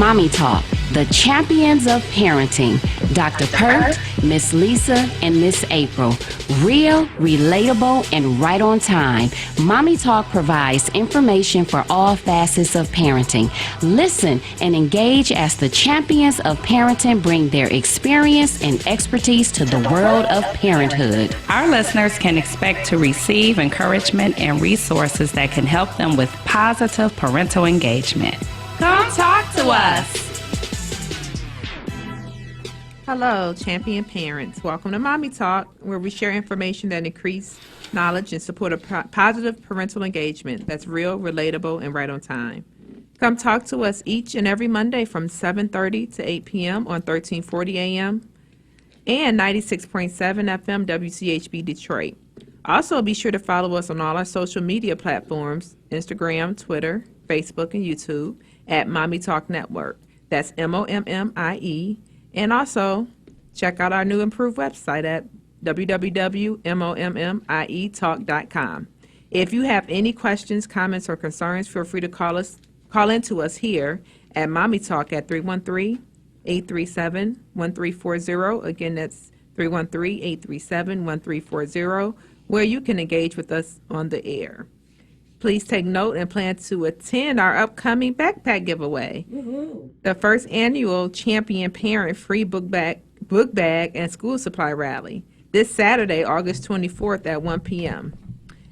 Mommie Talk, the champions of parenting. Dr. Kurt, Miss Lisa, and Miss April. Real, relatable, and right on time. Mommie Talk provides information for all facets of parenting. Listen and engage as the champions of parenting bring their experience and expertise to the world of parenthood. Our listeners can expect to receive encouragement and resources that can help them with positive parental engagement. Come talk to us. Hello, champion parents. Welcome to Mommie Talk, where we share information that increase knowledge and support a positive parental engagement that's real, relatable, and right on time. Come talk to us each and every Monday from 7:30 to 8 p.m. on 1340 a.m. and 96.7 FM WCHB Detroit. Also, be sure to follow us on all our social media platforms, Instagram, Twitter, Facebook, and YouTube at Mommie Talk Network. That's MOMMIE. And also, check out our new improved website at www.mommietalk.com. If you have any questions, comments, or concerns, feel free to call into us here at Mommie Talk at 313-837-1340. Again, that's 313-837-1340, where you can engage with us on the air. Please take note and plan to attend our upcoming backpack giveaway. Woo-hoo. The first annual Champion Parent Free Book Bag and School Supply Rally this Saturday, August 24th at 1 p.m.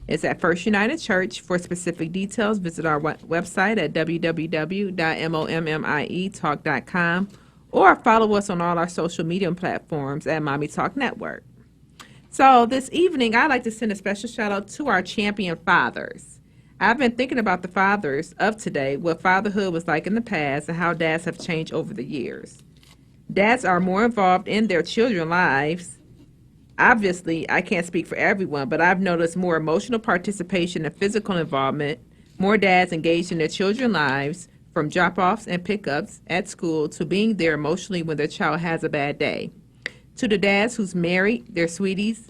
It's at First United Church. For specific details, visit our website at www.mommietalk.com or follow us on all our social media platforms at Mommie Talk Network. So this evening, I'd like to send a special shout out to our champion fathers. I've been thinking about the fathers of today, what fatherhood was like in the past, and how dads have changed over the years. Dads are more involved in their children's lives. Obviously, I can't speak for everyone, but I've noticed more emotional participation and physical involvement, more dads engaged in their children's lives, from drop-offs and pickups at school to being there emotionally when their child has a bad day. To the dads who's married, their sweeties,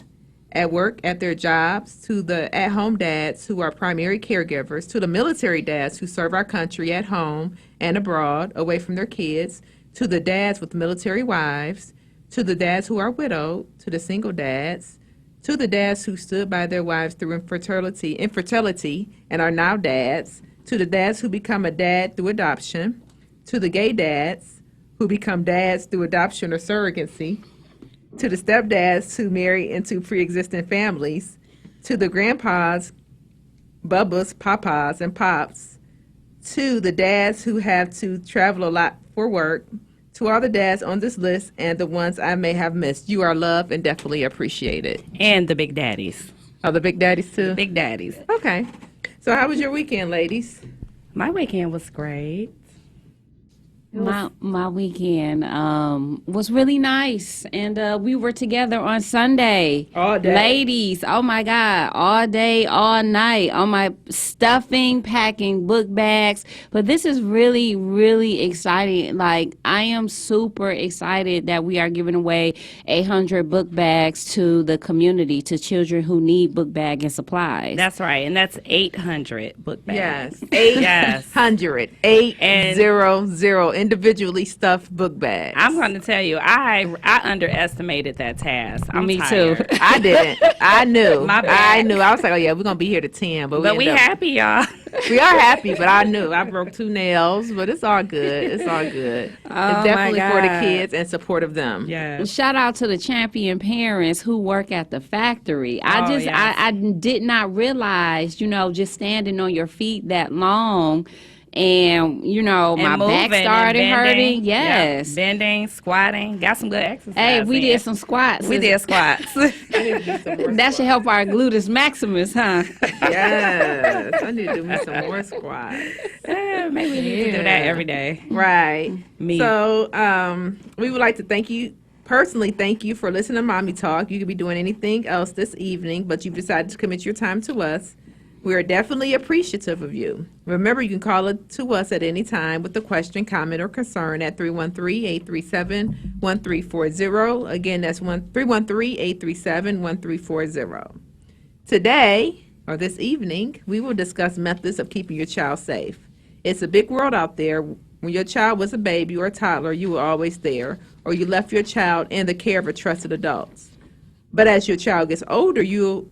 at work, at their jobs, to the at-home dads who are primary caregivers, to the military dads who serve our country at home and abroad, away from their kids, to the dads with military wives, to the dads who are widowed, to the single dads, to the dads who stood by their wives through infertility and are now dads, to the dads who become a dad through adoption, to the gay dads who become dads through adoption or surrogacy, to the stepdads who marry into pre-existing families, to the grandpas, bubbas, papas, and pops, to the dads who have to travel a lot for work, to all the dads on this list and the ones I may have missed. You are loved and definitely appreciated. And the big daddies. Oh, the big daddies too? The big daddies. Okay. So how was your weekend, ladies? My weekend was great. My weekend was really nice, and we were together on Sunday. All day. Ladies, oh my God, all day, all night, on my stuffing, packing book bags. But this is really, really exciting. Like, I am super excited that we are giving away 800 book bags to the community, to children who need book bag and supplies. That's right, and that's 800 book bags. Yes, 800, 800 individually stuffed book bags. I'm going to tell you, I underestimated that task. Me tired. too. I didn't. I knew. My bad. I knew. I was like, oh yeah, we're gonna be here to 10, But we happy, y'all. We are happy, but I knew. I broke 2 nails, but it's all good. It's all good. It's definitely for the kids and support of them. Yeah. Shout out to the champion parents who work at the factory. I did not realize, just standing on your feet that long. And, my back started hurting. Yes. Yep. Bending, squatting. Got some good exercise. Hey, we did some squats. We did squats. That should help our gluteus maximus, huh? Yes. I need to do me some more squats. Maybe we need to do that every day. Right. Me. So we would like to thank you for listening to Mommie Talk. You could be doing anything else this evening, but you've decided to commit your time to us. We are definitely appreciative of you. Remember, you can call it to us at any time with a question, comment, or concern at 313-837-1340. Again, that's 313-837-1340. Today, or this evening, we will discuss methods of keeping your child safe. It's a big world out there When your child was a baby or a toddler, you were always there, or you left your child in the care of a trusted adult. But as your child gets older, you'll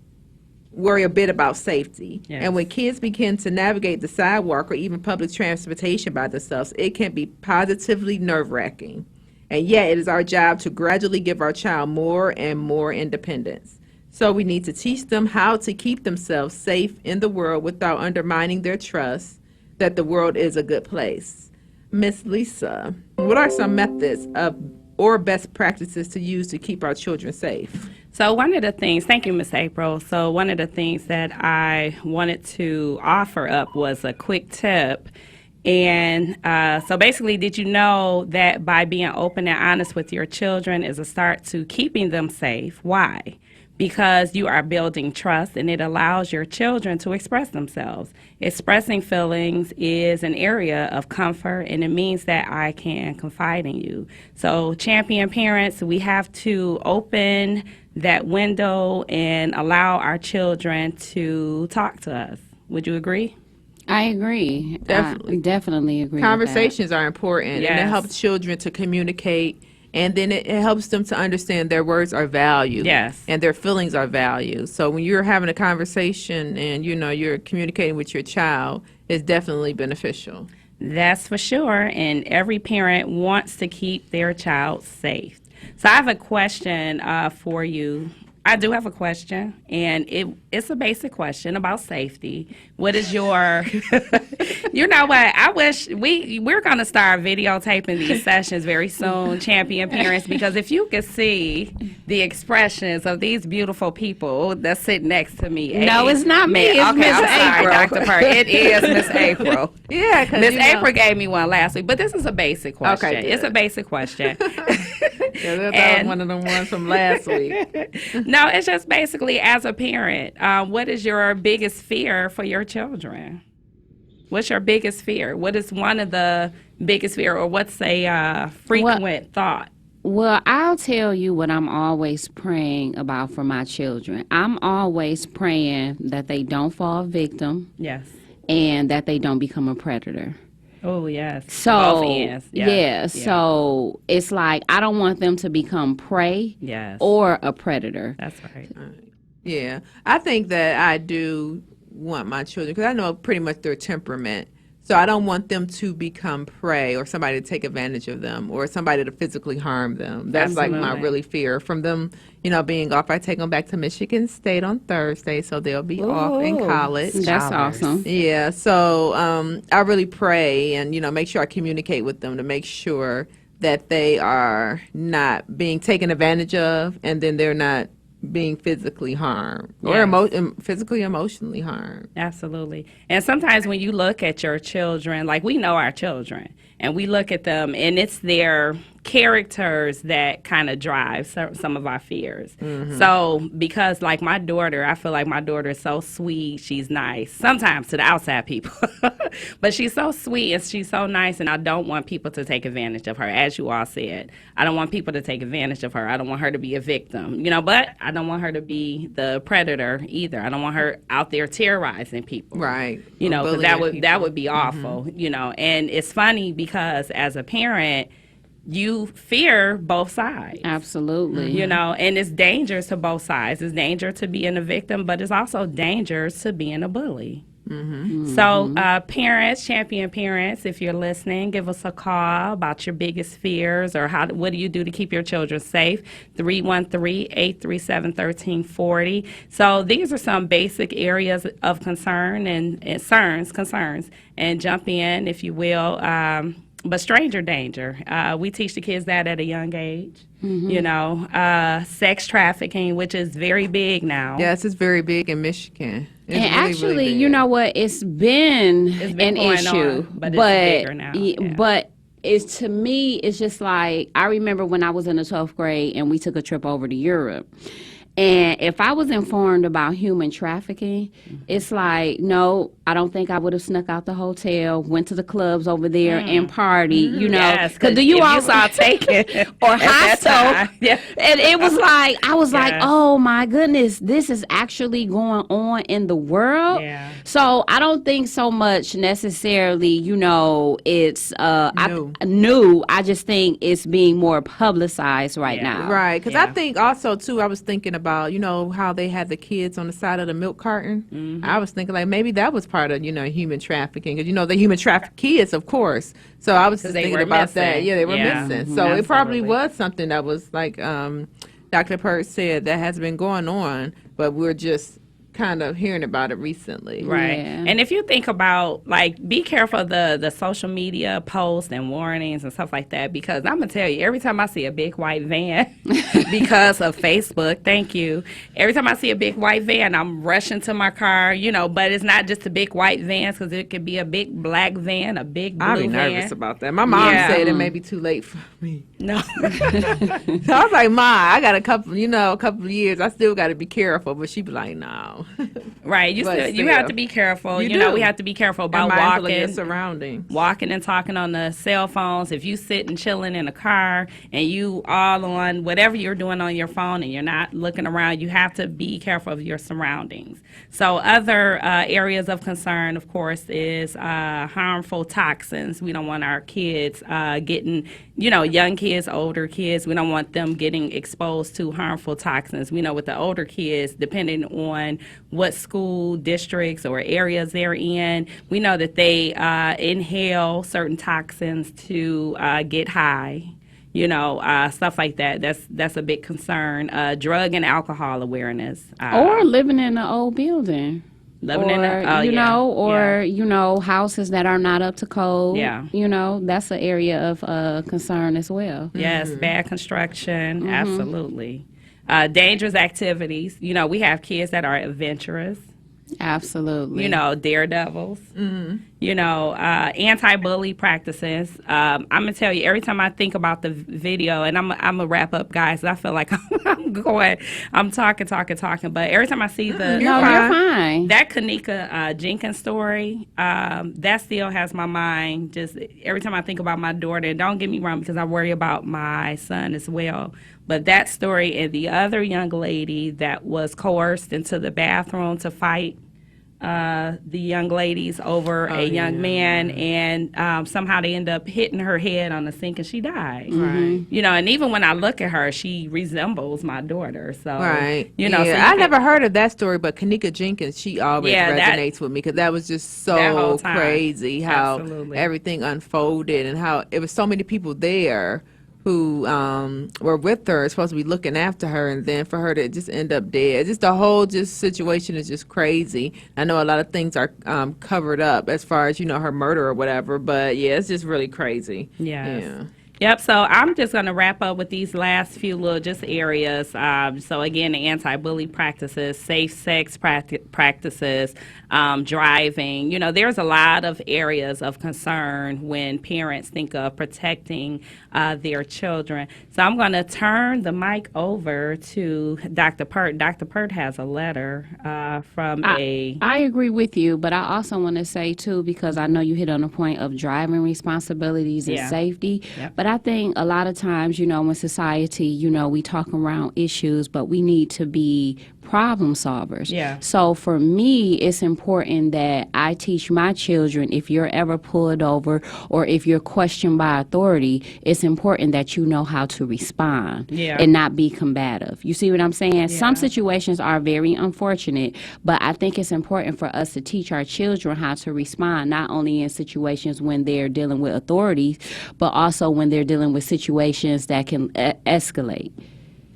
worry a bit about safety. Yes. And when kids begin to navigate the sidewalk or even public transportation by themselves, it can be positively nerve-wracking. And yet, it is our job to gradually give our child more and more independence. So we need to teach them how to keep themselves safe in the world without undermining their trust that the world is a good place. Miss Lisa, what are some methods or best practices to use to keep our children safe? So one of the things, thank you, Miss April. So one of the things that I wanted to offer up was a quick tip. And so basically, did you know that by being open and honest with your children is a start to keeping them safe? Why? Because you are building trust and it allows your children to express themselves. Expressing feelings is an area of comfort and it means that I can confide in you. So champion parents, we have to open that window and allow our children to talk to us. Would you agree? I agree. Definitely. I definitely agree. Conversations are important, and it Yes. helps children to communicate, and then it helps them to understand their words are valued. Yes. And their feelings are valued. So when you're having a conversation and, you're communicating with your child, it's definitely beneficial. That's for sure. And every parent wants to keep their child safe. So I have a question for you. I do have a question, and it's a basic question about safety. What is your, you know what, I wish we're going to start videotaping these sessions very soon, champion parents, because if you could see the expressions of these beautiful people that sit next to me. No, it's not me, it's okay, Miss I'm April. sorry, Dr. Pert. It is Miss April. Yeah, because Miss April gave me one last week, but this is a basic question. Okay, good. It's a basic question. Yeah, that was And- one of them ones from last week. No, it's just basically as a parent, what is your biggest fear for your children? What's your biggest fear? What is one of the biggest fear, or what's a frequent thought? Well, I'll tell you what I'm always praying about for my children. I'm always praying that they don't fall victim Yes. and that they don't become a predator. Oh, yes. So, Both ends. yeah, so it's like I don't want them to become prey Yes. or a predator. That's right. Yeah, I think that I do want my children, because I know pretty much their temperament. So I don't want them to become prey or somebody to take advantage of them or somebody to physically harm them. That's like my Absolutely. really fear from them, being off. I take them back to Michigan State on Thursday, so they'll be off in Ooh. college. That's awesome. Yeah, so I really pray and, make sure I communicate with them to make sure that they are not being taken advantage of, and then they're not being physically harmed or Yes. physically, emotionally harmed. Absolutely. And sometimes when you look at your children, like we know our children, and we look at them, and it's their characters that kind of drive some of our fears. Mm-hmm. So because like my daughter, I feel like my daughter is so sweet, she's nice, sometimes to the outside people, but she's so sweet and she's so nice, and I don't want people to take advantage of her, as you all said. I don't want people to take advantage of her. I don't want her to be a victim, but I don't want her to be the predator either. I don't want her out there terrorizing people. Right. Because Bullying that would people. be awful, and it's funny because as a parent, you fear both sides. Absolutely. And it's dangerous to both sides. It's danger to being a victim, but it's also dangerous to being a bully. So parents, champion parents, if you're listening, give us a call about your biggest fears or what do you do to keep your children safe. 313-837-1340. So these are some basic areas of concern and concerns, and jump in if you will. But stranger danger, we teach the kids that at a young age. Sex trafficking, which is very big now. Yes, it's very big in Michigan. It's And really, actually, really you big. know what? It's been been an going issue, on, but it's bigger now, yeah. But it's, to me, it's just like I remember when I was in the 12th grade and we took a trip over to Europe. And if I was informed about human trafficking, it's like, no, I don't think I would have snuck out the hotel, went to the clubs over there and party, you know. Yes, because do you if all you saw taken or at that hostel? time, yeah. And it was like, I was like, Yes. oh my goodness, this is actually going on in the world. Yeah. So I don't think so much necessarily, you know, it's new. I just think it's being more publicized right Yeah. now. Right, because I Yeah. think also too, I was thinking about, you know, how they had the kids on the side of the milk carton. I was thinking like maybe that was part of, you know, human trafficking, because you know the human traffic kids, of course. So I was just they thinking were about that. missing. Yeah, they were Yeah. missing. So it probably Absolutely. was something that was like Dr. Pert said that has been going on, but we're just kind of hearing about it recently. Right. Yeah. And if you think about, like, be careful of the social media posts and warnings and stuff like that, because I'm going to tell you, every time I see a big white van, because of Facebook, thank you, every time I see a big white van, I'm rushing to my car, you know, but it's not just the big white vans, because it could be a big black van, a big blue I'd be van. nervous about that. My mom Yeah. said it may be too late for me. No. So I was like, Ma, I got a couple of years. I still got to be careful. But she'd be like, no. Right. You But you have still. to be careful. You You know, do. we have to be careful about And mindful of your walking. surroundings. Walking and talking on the cell phones. If you sit and chilling in a car and you all on whatever you're doing on your phone and you're not looking around, you have to be careful of your surroundings. So other areas of concern, of course, is harmful toxins. We don't want our kids getting, you know, young kids, older kids, we don't want them getting exposed to harmful toxins. We know with the older kids, depending on what school districts or areas they're in, we know that they inhale certain toxins to get high. You know, stuff like that. That's a big concern. Drug and alcohol awareness. Or living in an old building. Living or, in a, you know, or, yeah. you know, houses that are not up to code. Yeah. You know, that's an area of concern as well. Yes, bad construction, absolutely. Dangerous activities. You know, we have kids that are adventurous. Absolutely. You know, daredevils. You know, anti-bully practices. I'm gonna tell you, every time I think about the video, and I'm gonna wrap up, guys. I feel like I'm talking. But every time I see the No, you're fine. that Kanika Jenkins story, that still has my mind. Just every time I think about my daughter, and don't get me wrong, because I worry about my son as well. But that story and the other young lady that was coerced into the bathroom to fight the young ladies over a young man, and somehow they end up hitting her head on the sink and she died. Right. You know, and even when I look at her, she resembles my daughter. So, Right. you know, yeah. so you I can- never heard of that story, but Kanika Jenkins, she always Yeah, that- resonates with me because that was just That whole so time. crazy how Absolutely. everything unfolded and how it was so many people there who were with her, supposed to be looking after her, and then for her to just end up dead. Just the whole situation is just crazy. I know a lot of things are covered up as far as, you know, her murder or whatever, but yeah, it's just really crazy. Yes. Yeah. Yep. So I'm just going to wrap up with these last few little just areas. So again, the anti-bully practices, safe sex practices, driving. You know, there's a lot of areas of concern when parents think of protecting their children. So I'm going to turn the mic over to Dr. Pert. Dr. Pert has a letter from a. I agree with you, but I also want to say, too, because I know you hit on the point of driving responsibilities and Yeah. safety, Yep. but I think a lot of times, you know, in society, you know, we talk around issues, but we need to be problem solvers. Yeah. So for me, it's important that I teach my children, if you're ever pulled over or if you're questioned by authority, it's important that you know how to respond Yeah. and not be combative. You see what I'm saying? Some Yeah. situations are very unfortunate, but I think it's important for us to teach our children how to respond, not only in situations when they're dealing with authorities, but also when they're dealing with situations that can escalate.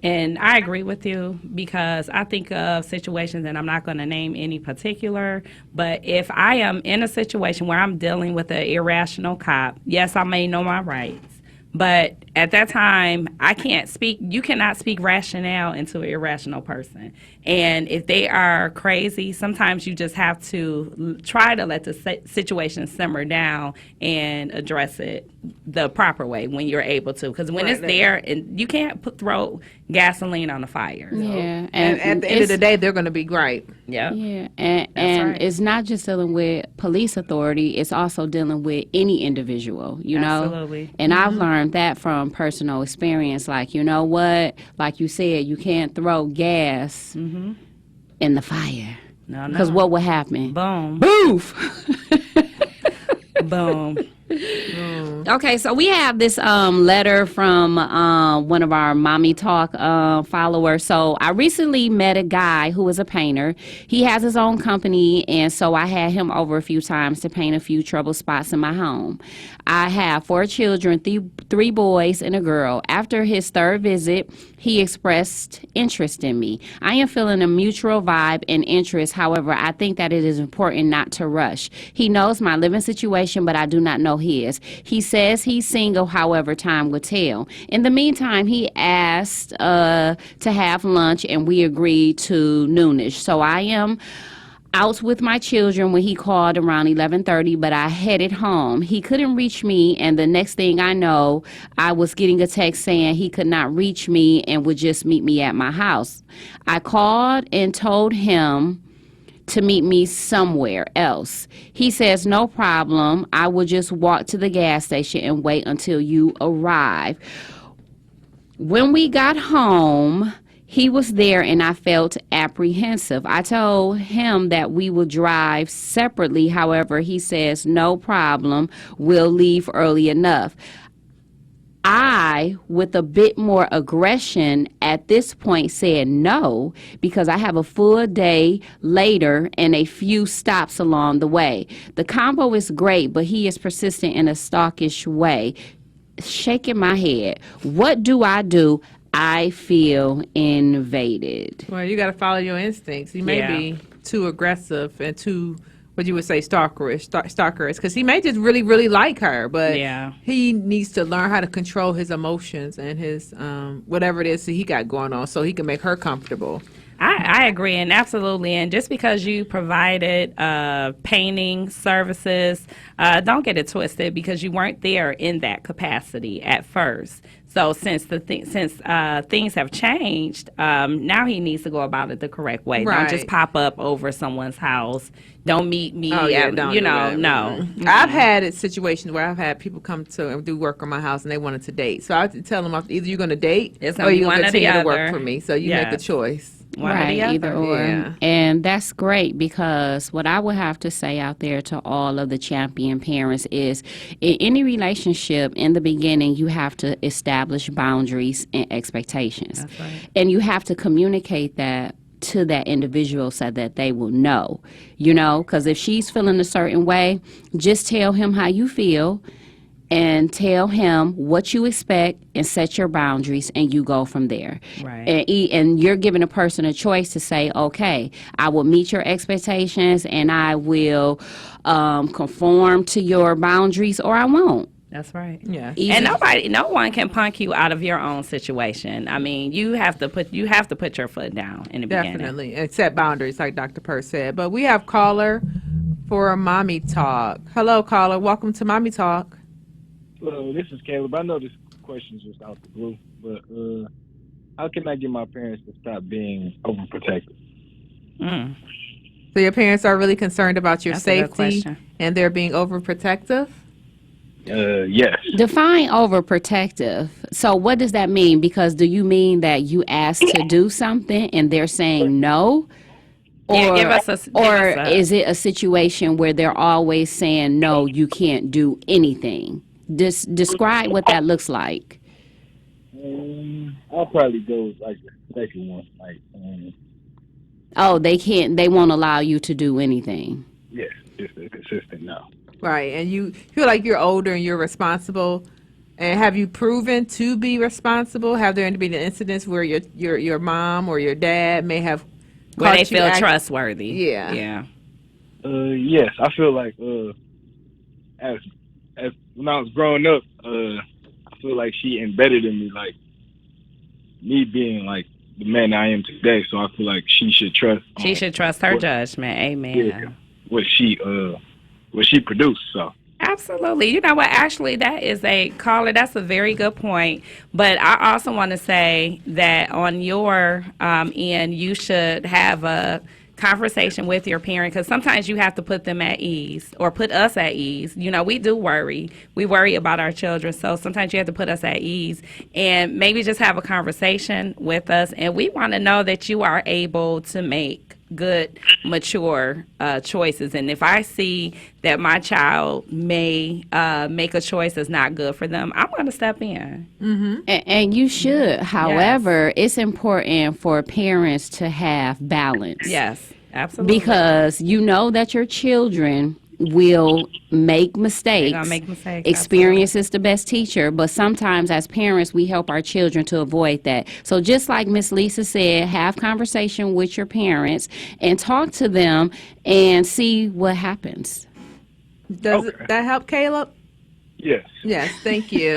And I agree with you because I think of situations, and I'm not going to name any particular, but if I am in a situation where I'm dealing with an irrational cop, yes, I may know my rights. But at that time, I can't speak, you cannot speak rationale into an irrational person. And if they are crazy, sometimes you just have to try to let the situation simmer down and address it the proper way when you're able to, because when Right, it's there, and you can't throw gasoline on the fire. Yeah, And at the end of the day, they're going to be great. Yeah. Yeah, and right. it's not just dealing with police authority, it's also dealing with any individual, you know? Absolutely. And I've learned that from personal experience. Like, you know what? Like you said, you can't throw gas in the fire. No, Because what would happen? Boom. Boof! Boom. Okay, so we have this letter from one of our Mommy Talk followers. So I recently met a guy who is a painter. He has his own company, and so I had him over a few times to paint a few trouble spots in my home. I have 4 children, three boys and a girl. After his 3rd visit, he expressed interest in me. I am feeling a mutual vibe and interest. However, I think that it is important not to rush. He knows my living situation, but I do not know his. He says he's single, however, time will tell. In the meantime, he asked to have lunch, and we agreed to noonish. So I am out with my children when he called around 11:30, but I headed home. He couldn't reach me, and the next thing I know, I was getting a text saying he could not reach me and would just meet me at my house. I called and told him to meet me somewhere else. He says, no problem. I will just walk to the gas station and wait until you arrive. When we got home, he was there and I felt apprehensive. I told him that we will drive separately. However, he says, no problem. We'll leave early enough. I, with a bit more aggression at this point, said no because I have a full day later and a few stops along the way. The combo is great, but he is persistent in a stalkish way. Shaking my head. What do I do? I feel invaded. Well, you got to follow your instincts. He may Yeah. be too aggressive and too, what you would say, stalkerish, because he may just really, really like her, but Yeah. he needs to learn how to control his emotions and his whatever it is that he got going on, so he can make her comfortable. I agree, and absolutely. And just because you provided painting services, don't get it twisted because you weren't there in that capacity at first. So since things have changed, now he needs to go about it the correct way. Right. Don't just pop up over someone's house. Don't meet me. Oh, yeah, at, don't you do know, that. no. I've had it situations where I've had people come to and do work on my house and they wanted to date. So I have to tell them either you're going to date It's or gonna be you're one going or to the continue to work other. for me. So you make a Yes. choice. One or Right, the other. either or. Yeah. And that's great because what I would have to say out there to all of the champion parents is in any relationship, in the beginning, you have to establish boundaries and expectations. That's right. And you have to communicate that to that individual so that they will know, you know, because if she's feeling a certain way, just tell him how you feel and tell him what you expect and set your boundaries and you go from there. Right. And you're giving a person a choice to say, okay, I will meet your expectations and I will conform to your boundaries or I won't. That's right. Yeah. Easy. And no one can punk you out of your own situation. I mean, you have to put your foot down in the beginning. Definitely. And set boundaries, like Dr. Purse said. But we have caller for Mommy Talk. Hello, caller. Welcome to Mommy Talk. Hello, this is Caleb. I know this question's just out the blue, but how can I get my parents to stop being overprotective? Mm. So your parents are really concerned about your That's a good safety question. and they're being overprotective? Yes. Define overprotective. So what does that mean? Because do you mean that you asked to do something and they're saying no? Or, Yeah, give us is it a situation where they're always saying, no, you can't do anything? Describe what that looks like. I'll probably go with like the second one. Oh, they won't allow you to do anything. Yes, just a consistent no. Right. And you feel like you're older and you're responsible. And have you proven to be responsible? Have there been incidents where your mom or your dad may have Where they caught you feel trustworthy. Yeah. Yeah. Yes, I feel like as when I was growing up, I feel like she embedded in me like me being like the man I am today. So I feel like she should trust. She should trust her judgment. Amen. Yeah, what she produced. So Absolutely. You know what? Actually, that is a caller. That's a very good point. But I also want to say that on your end, you should have a conversation with your parent, because sometimes you have to put them at ease or put us at ease. You know, we do worry. We worry about our children. So sometimes you have to put us at ease and maybe just have a conversation with us. And we want to know that you are able to make good, mature choices. And if I see that my child may make a choice that's not good for them, I'm going to step in. And you should. However, it's important for parents to have balance. Yes, absolutely. Because you know that your children will make mistakes. They're gonna make mistakes. Experience is the best teacher, but sometimes as parents, we help our children to avoid that. So just like Miss Lisa said, have conversation with your parents and talk to them and see what happens. Does that help, Caleb? Yes. Yes, thank you.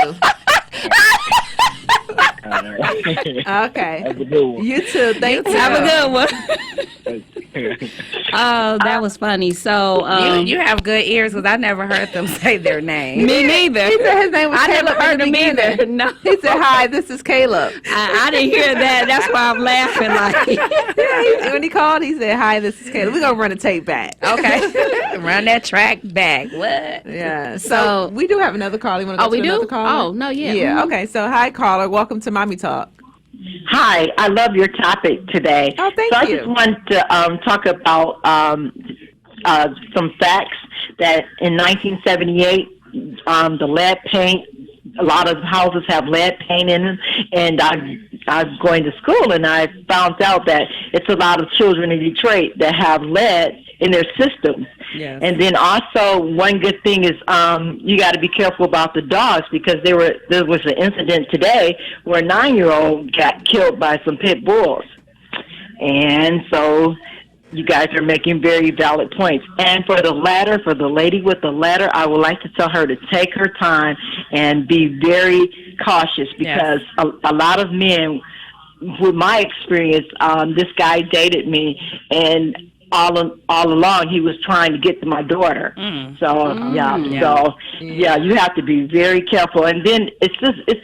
Okay. Have a good one. You too. Thank you. Have a good one. Oh, that was funny. So you have good ears, because I never heard them say their name. me neither. He said his name was I Caleb. never heard in the him either. beginning. No, He said, "Hi, this is Caleb." I didn't hear that. That's why I'm laughing. Like, When he called, he said, "Hi, this is Caleb." We're gonna run a tape back. Okay. Run that track back. What? Yeah. So So- we do have another call. You want to go oh, we to another do? caller? Oh, no, yeah. Yeah. Mhm. Okay. So hi, caller. Welcome to Mommie Talk. Hi, I love your topic today. Oh, thank so I you. just want to talk about some facts that in 1978, the lead paint, a lot of houses have lead paint in them, and I was going to school, and I found out that it's a lot of children in Detroit that have lead in their systems. Yes. And then also one good thing is you got to be careful about the dogs, because there was an incident today where a 9-year-old got killed by some pit bulls. And so you guys are making very valid points. And for the lady with the ladder, I would like to tell her to take her time and be very cautious, because a lot of men, with my experience, this guy dated me, and all along he was trying to get to my daughter. You have to be very careful. And then it's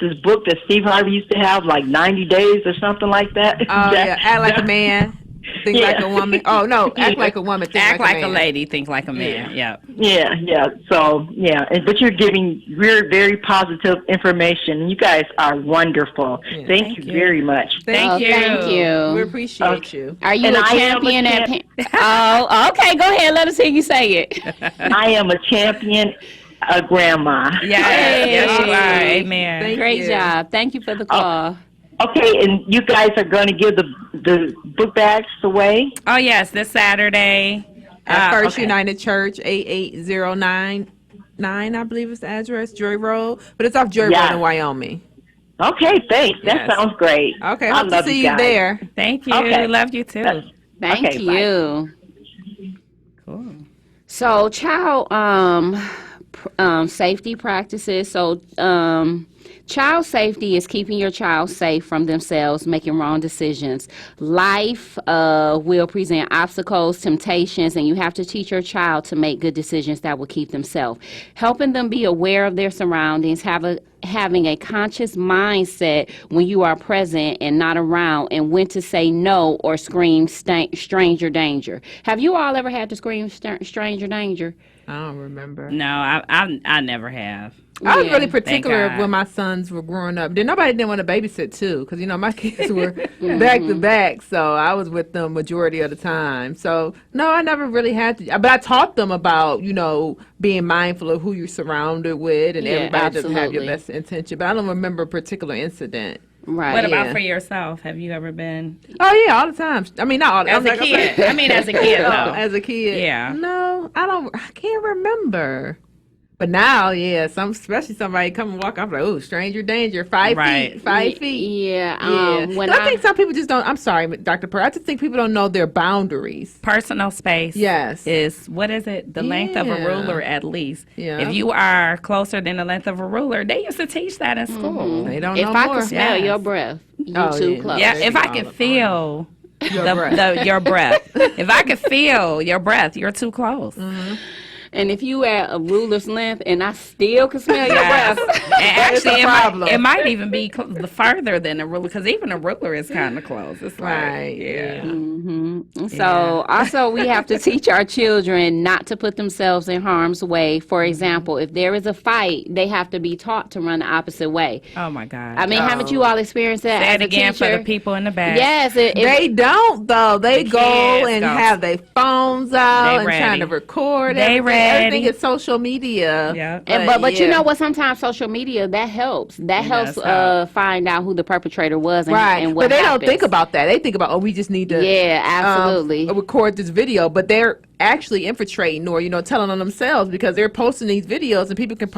this book that Steve Harvey used to have, like 90 Days or something like that. Oh yeah, act like a man, think like a woman. Oh no, act like a woman, think Act like a a man. lady, think like a man. Yeah. Yeah. So, but you're giving very, very positive information. You guys are wonderful. Thank you very much. Thank you. Thank you. We appreciate you. Are you And a I am a champion at Oh, okay. Go ahead. Let us hear you say it. I am a champion, a grandma. Yes, you are. Amen. Thank Great you. job. Thank you for the call. Okay, and you guys are going to give the book bags away? Oh, yes, this Saturday. At First okay. United Church, 88099, I believe is the address, Joy Road. But it's off Joy Yeah. Road in Wyoming. Okay, thanks. That Yes. sounds great. Okay, I hope to love see you you guys. there. Thank you. Okay. Love you too. Thank Okay, bye. you. Cool. So, child safety practices. So, child safety is keeping your child safe from themselves, making wrong decisions. Life will present obstacles, temptations, and you have to teach your child to make good decisions that will keep them safe. Helping them be aware of their surroundings, having a conscious mindset when you are present and not around, and when to say no or scream stranger danger. Have you all ever had to scream stranger danger? I don't remember. No, I never have. I was Yeah, really particular God. when my sons were growing up. Nobody didn't want to babysit too, because my kids were back to back, so I was with them majority of the time. So no, I never really had to. But I taught them about being mindful of who you're surrounded with, and Yeah, everybody doesn't have your absolutely. best intention. But I don't remember a particular incident. Right. What about Yeah. for yourself? Have you ever been Oh yeah, all the time. I mean, not all the as a kid? I mean, as a kid though. As a kid, Yeah. No, I can't remember. But now, yeah, especially somebody come and walk, I'm like, oh, stranger danger, 5 Right. feet, 5 feet. Yeah. Yeah. When I think some people just don't. I'm sorry, Dr. Per. I just think people don't know their boundaries. Personal space. Yes. Is what is it? The length of a Yeah. ruler, at least. Yeah. If you are closer than the length of a ruler, they used to teach that in school. They don't if know I more. could smell Yes. your breath, you Oh, too yeah. close. Yeah, There if you I go, could the feel Your breath. your breath. If I could feel your breath, you're too close. And if you at a ruler's length and I still can smell your breath, And actually, problem. it might even be further than a ruler, because even a ruler is kind of close. It's like, Right, yeah. So also we have to teach our children not to put themselves in harm's way. For example, if there is a fight, they have to be taught to run the opposite way. Oh my God. I mean, haven't you all experienced that? Say as it a again for teacher? the people in the back. Yes, They don't though. They The go kids and don't. have their phones out They and trying to ready. record They everything. ready. Everything is social media. Yeah. But you yeah. know what? Sometimes social media that helps. That helps does help. find out who the perpetrator was and, Right, and what but they happens. don't think about that. They think about, we just need to Yeah, absolutely. record this video. But they're actually infiltrating or telling on themselves, because they're posting these videos and people can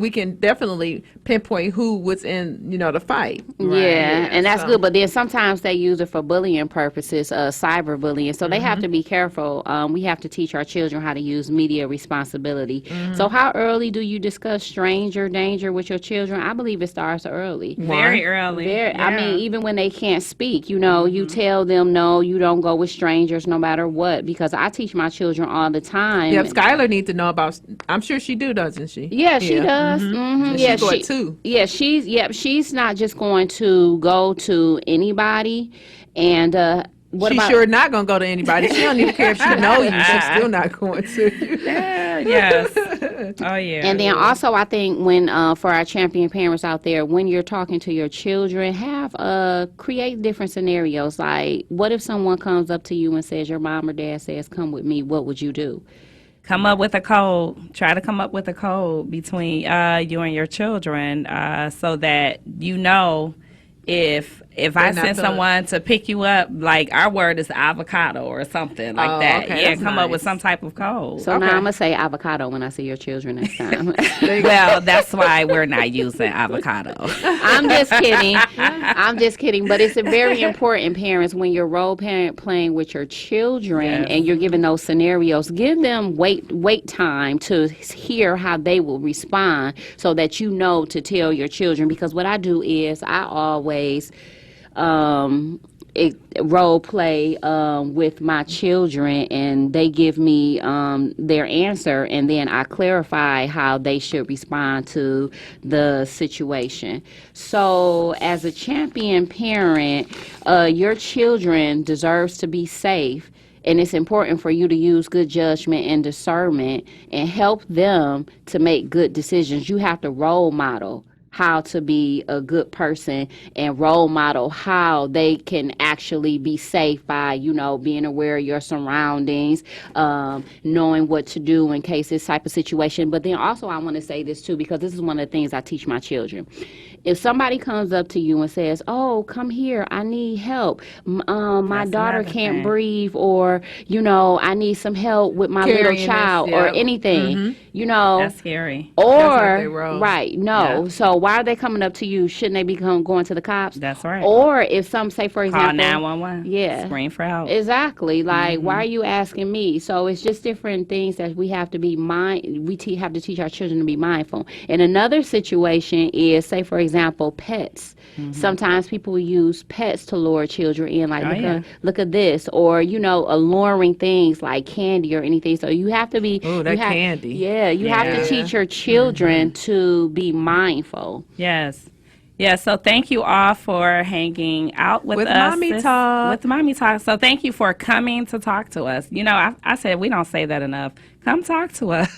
we can definitely pinpoint who was in the fight. Yeah, and that's so- good. But then sometimes they use it for bullying purposes, cyberbullying. So they have to be careful. We have to teach our children how to use media responsibility. So how early do you discuss stranger danger with your children? I believe it starts early. Very early. I mean, even when they can't speak, you tell them, no, you don't go with strangers no matter what, because I teach my children all the time. Yeah, Skylar needs to know about. I'm sure she doesn't she? Yeah, she does. And Yeah, she go at 2. Yeah, she's not just going to go to anybody. And what She's about sure not gonna go to anybody. She don't even care if she know you. She's still not going to you. Yes. Oh yeah. And then also, I think when for our champion parents out there, when you're talking to your children, create different scenarios. Like, what if someone comes up to you and says, your mom or dad says, come with me, what would you do? Come up with a code. Try to come up with a code between you and your children, so that if I not send the- someone to pick you up, like our word is avocado or something like Oh, that. okay, Yeah, that's come up with nice. some type of code. So now I'm going to say avocado when I see your children next time. Well, that's why we're not using avocado. I'm just kidding. I'm just kidding. But it's a very important, parents, when you're role playing with your children and you're giving those scenarios, give them wait time to hear how they will respond, so that you know to tell your children. Because what I do is I always role play with my children, and they give me their answer, and then I clarify how they should respond to the situation. So as a champion parent, your children deserves to be safe. And it's important for you to use good judgment and discernment and help them to make good decisions. You have to role model how to be a good person and role model how they can actually be safe by, being aware of your surroundings, knowing what to do in case this type of situation. But then also I want to say this too, because this is one of the things I teach my children. If somebody comes up to you and says, oh, come here, I need help. My That's daughter another can't thing. breathe, or, I need some help with my little Carrying this, child, or yeah. anything, That's scary. That's how they or, roll. right, no. Yeah. So why are they coming up to you? Shouldn't they be going to the cops? That's right. Or if some say, for Call example, 911. Yeah. Scream for help. exactly, like, why are you asking me? So it's just different things that we have to be have to teach our children to be mindful. And another situation is, say, for example, pets. Sometimes people use pets to lure children in, like, look at this, or, alluring things like candy or anything. So you have to be. Ooh, that candy. Yeah, you have to teach your children to be mindful. Yes. Yeah, so thank you all for hanging out with With us. Mommie Talk. With Mommie Talk. So thank you for coming to talk to us. I said we don't say that enough. Come talk to us.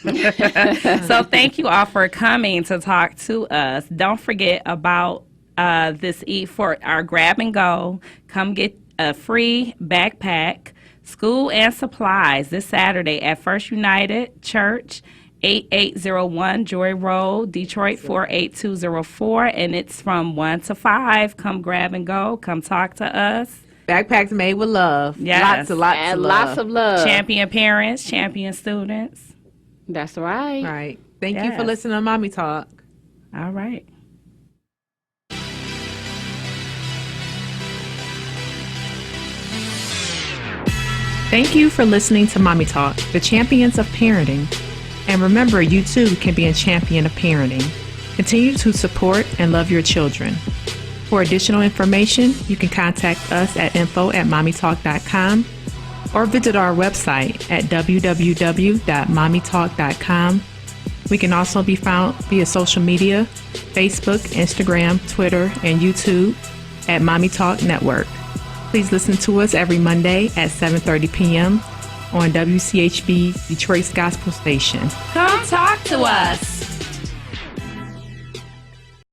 So thank you all for coming to talk to us. Don't forget about this for our grab and go. Come get a free backpack, school and supplies this Saturday at First United Church, 8801 Joy Road, Detroit 48204, and it's from 1 to 5. Come grab and go. Come talk to us. Backpacks made with love. Yes. Lots And of love. lots of love. Champion parents, champion students. That's right. Right. Thank you for Yes. listening to Mommie Talk. All right. Thank you for listening to Mommie Talk, the champions of parenting. And remember, you too can be a champion of parenting. Continue to support and love your children. For additional information, you can contact us at info@mommietalk.com. or visit our website at www.mommytalk.com. We can also be found via social media, Facebook, Instagram, Twitter, and YouTube at Mommie Talk Network. Please listen to us every Monday at 7:30 p.m. on WCHB Detroit's Gospel Station. Come talk to us.